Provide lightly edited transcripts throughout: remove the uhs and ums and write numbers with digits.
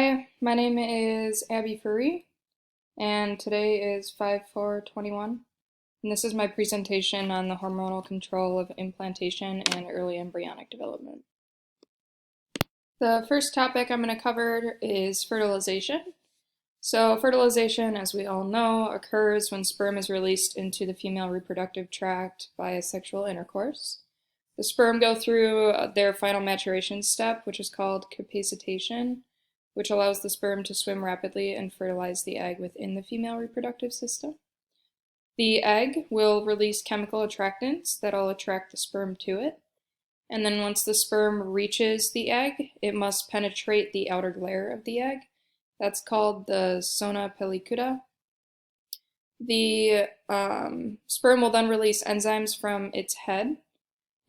Hi, my name is Abby Furry, and today is 5/4/21, and this is my presentation on the hormonal control of implantation and early embryonic development. The first topic I'm going to cover is fertilization. So fertilization, as we all know, occurs when sperm is released into the female reproductive tract via sexual intercourse. The sperm go through their final maturation step, which is called capacitation, which allows the sperm to swim rapidly and fertilize the egg within the female reproductive system. The egg will release chemical attractants that'll attract the sperm to it. And then once the sperm reaches the egg, it must penetrate the outer layer of the egg. That's called the zona pellicuda. The sperm will then release enzymes from its head,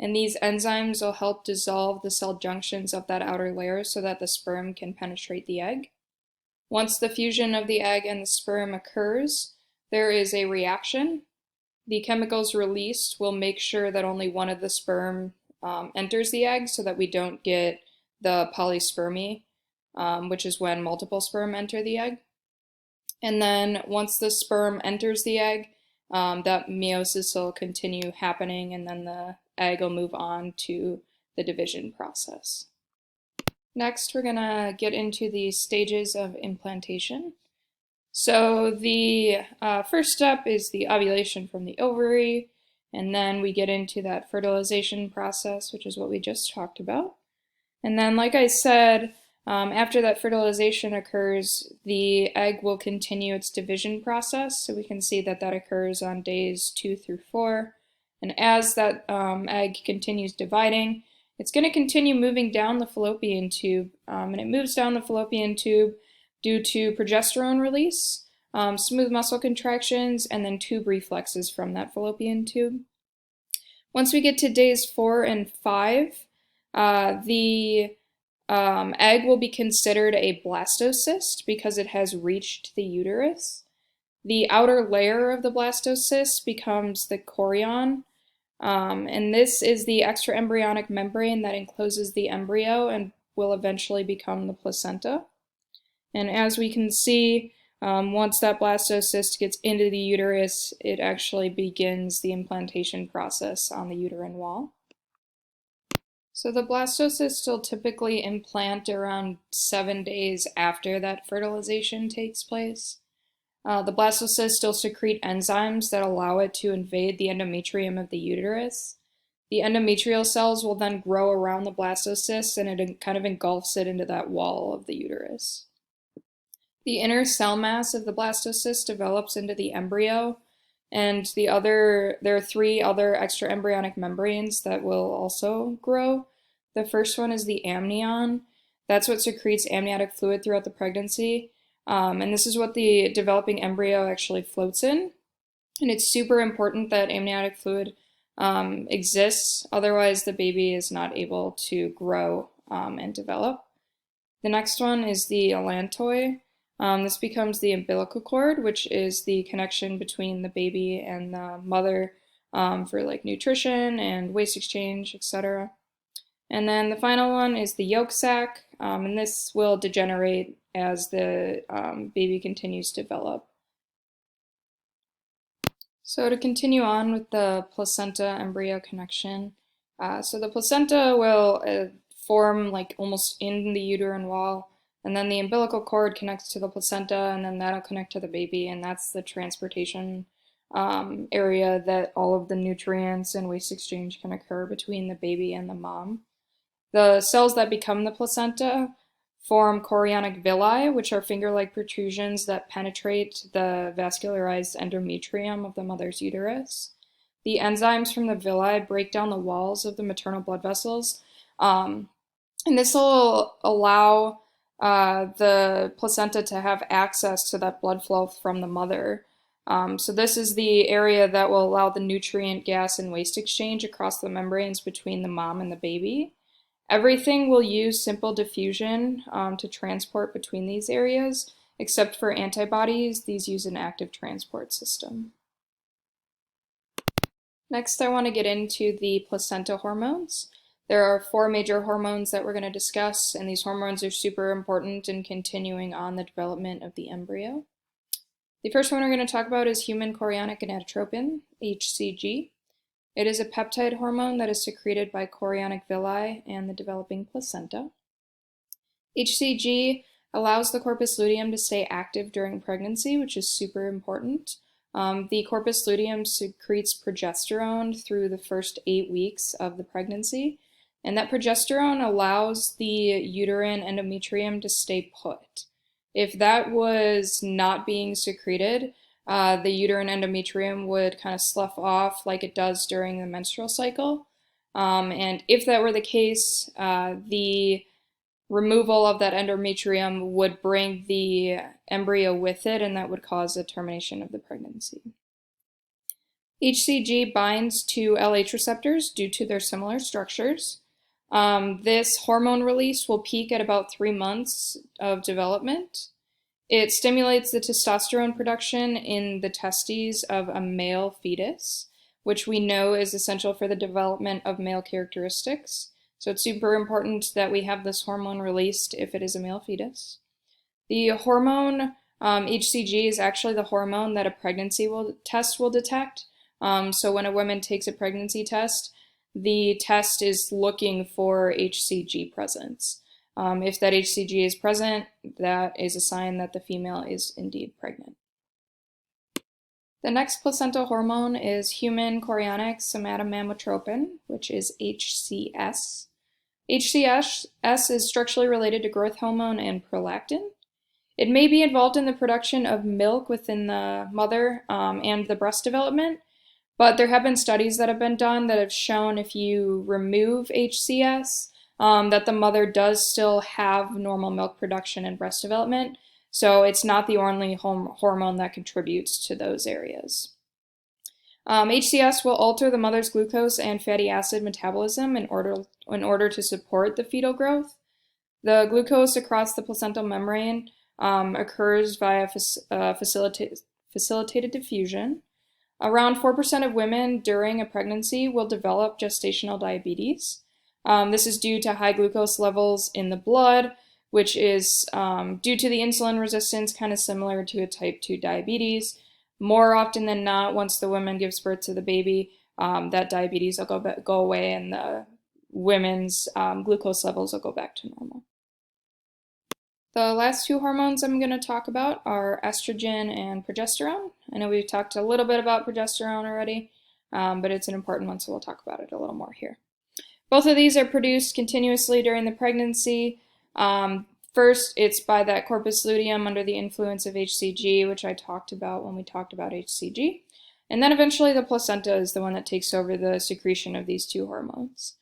and these enzymes will help dissolve the cell junctions of that outer layer so that the sperm can penetrate the egg. Once the fusion of the egg and the sperm occurs, there is a reaction. The chemicals released will make sure that only one of the sperm enters the egg so that we don't get the polyspermy, which is when multiple sperm enter the egg. And then once the sperm enters the egg, that meiosis will continue happening, and then the egg will move on to the division process. Next, we're going to get into the stages of implantation. So the first step is the ovulation from the ovary, and then we get into that fertilization process, which is what we just talked about. And then, like I said, after that fertilization occurs, the egg will continue its division process. So we can see that that occurs on days 2 through 4. And as that egg continues dividing, it's going to continue moving down the fallopian tube. And it moves down the fallopian tube due to progesterone release, smooth muscle contractions, and then tube reflexes from that fallopian tube. Once we get to days 4 and 5, the egg will be considered a blastocyst because it has reached the uterus. The outer layer of the blastocyst becomes the chorion, and this is the extraembryonic membrane that encloses the embryo and will eventually become the placenta. And as we can see, once that blastocyst gets into the uterus, it actually begins the implantation process on the uterine wall. So the blastocysts will typically implant around 7 days after that fertilization takes place. The blastocyst will secrete enzymes that allow it to invade the endometrium of the uterus. The endometrial cells will then grow around the blastocyst, and it kind of engulfs it into that wall of the uterus. The inner cell mass of the blastocyst develops into the embryo, and there are 3 other extraembryonic membranes that will also grow. The first one is the amnion. That's what secretes amniotic fluid throughout the pregnancy. And this is what the developing embryo actually floats in. And it's super important that amniotic fluid exists, otherwise the baby is not able to grow and develop. The next one is the allantoy. This becomes the umbilical cord, which is the connection between the baby and the mother for like nutrition and waste exchange, etc. And then the final one is the yolk sac, and this will degenerate as the baby continues to develop. So to continue on with the placenta-embryo connection, so the placenta will form like almost in the uterine wall, and then the umbilical cord connects to the placenta, and then that'll connect to the baby, and that's the transportation area that all of the nutrients and waste exchange can occur between the baby and the mom. The cells that become the placenta form chorionic villi, which are finger-like protrusions that penetrate the vascularized endometrium of the mother's uterus. The enzymes from the villi break down the walls of the maternal blood vessels, and this will allow the placenta to have access to that blood flow from the mother. So this is the area that will allow the nutrient, gas, and waste exchange across the membranes between the mom and the baby. Everything will use simple diffusion to transport between these areas, except for antibodies. These use an active transport system. Next, I want to get into the placenta hormones. There are 4 major hormones that we're going to discuss, and these hormones are super important in continuing on the development of the embryo. The first one we're going to talk about is human chorionic gonadotropin, HCG. It is a peptide hormone that is secreted by chorionic villi and the developing placenta. HCG allows the corpus luteum to stay active during pregnancy, which is super important. The corpus luteum secretes progesterone through the first 8 weeks of the pregnancy, and that progesterone allows the uterine endometrium to stay put. If that was not being secreted, the uterine endometrium would kind of slough off like it does during the menstrual cycle. And if that were the case, the removal of that endometrium would bring the embryo with it, and that would cause a termination of the pregnancy. HCG binds to LH receptors due to their similar structures. This hormone release will peak at about 3 months of development. It stimulates the testosterone production in the testes of a male fetus, which we know is essential for the development of male characteristics. So it's super important that we have this hormone released if it is a male fetus. The hormone HCG is actually the hormone that a pregnancy test will detect. So when a woman takes a pregnancy test, the test is looking for HCG presence. If that HCG is present, that is a sign that the female is indeed pregnant. The next placental hormone is human chorionic somatomammotropin, which is HCS. HCS is structurally related to growth hormone and prolactin. It may be involved in the production of milk within the mother and the breast development, but there have been studies that have been done that have shown if you remove HCS, that the mother does still have normal milk production and breast development, so it's not the only hormone that contributes to those areas. HCS will alter the mother's glucose and fatty acid metabolism in order to support the fetal growth. The glucose across the placental membrane occurs via facilitated diffusion. Around 4% of women during a pregnancy will develop gestational diabetes. This is due to high glucose levels in the blood, which is due to the insulin resistance, kind of similar to a type 2 diabetes. More often than not, once the woman gives birth to the baby, that diabetes will go away and the women's glucose levels will go back to normal. The last 2 hormones I'm going to talk about are estrogen and progesterone. I know we've talked a little bit about progesterone already, but it's an important one, so we'll talk about it a little more here. Both of these are produced continuously during the pregnancy. First, it's by that corpus luteum under the influence of HCG, which I talked about when we talked about HCG. And then eventually the placenta is the one that takes over the secretion of these 2 hormones.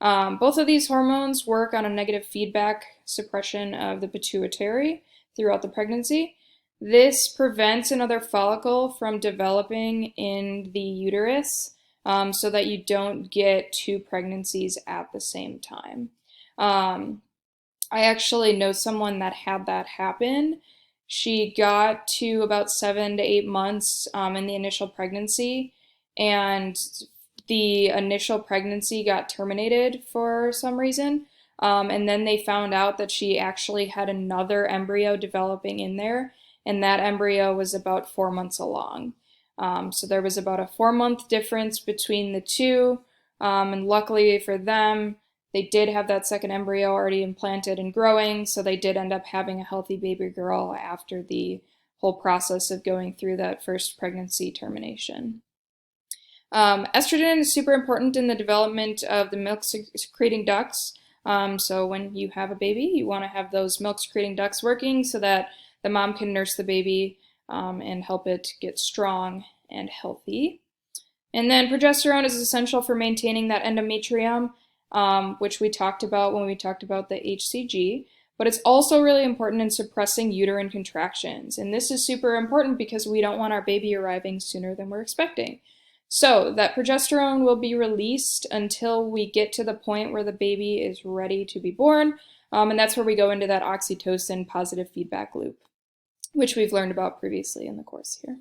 Both of these hormones work on a negative feedback suppression of the pituitary throughout the pregnancy. This prevents another follicle from developing in the uterus so that you don't get 2 pregnancies at the same time. I actually know someone that had that happen. She got to about 7 to 8 months in the initial pregnancy, and the initial pregnancy got terminated for some reason. And then they found out that she actually had another embryo developing in there, and that embryo was about 4 months along. So there was about a 4-month difference between the 2, and luckily for them, they did have that second embryo already implanted and growing, so they did end up having a healthy baby girl after the whole process of going through that first pregnancy termination. Estrogen is super important in the development of the milk-secreting ducts. So when you have a baby, you want to have those milk-secreting ducts working so that the mom can nurse the baby and help it get strong and healthy. And then progesterone is essential for maintaining that endometrium, which we talked about when we talked about the HCG, but it's also really important in suppressing uterine contractions. And this is super important because we don't want our baby arriving sooner than we're expecting. So that progesterone will be released until we get to the point where the baby is ready to be born, and that's where we go into that oxytocin positive feedback loop, which we've learned about previously in the course here.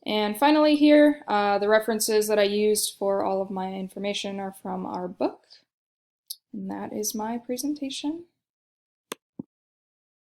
And finally here, the references that I used for all of my information are from our book. And that is my presentation.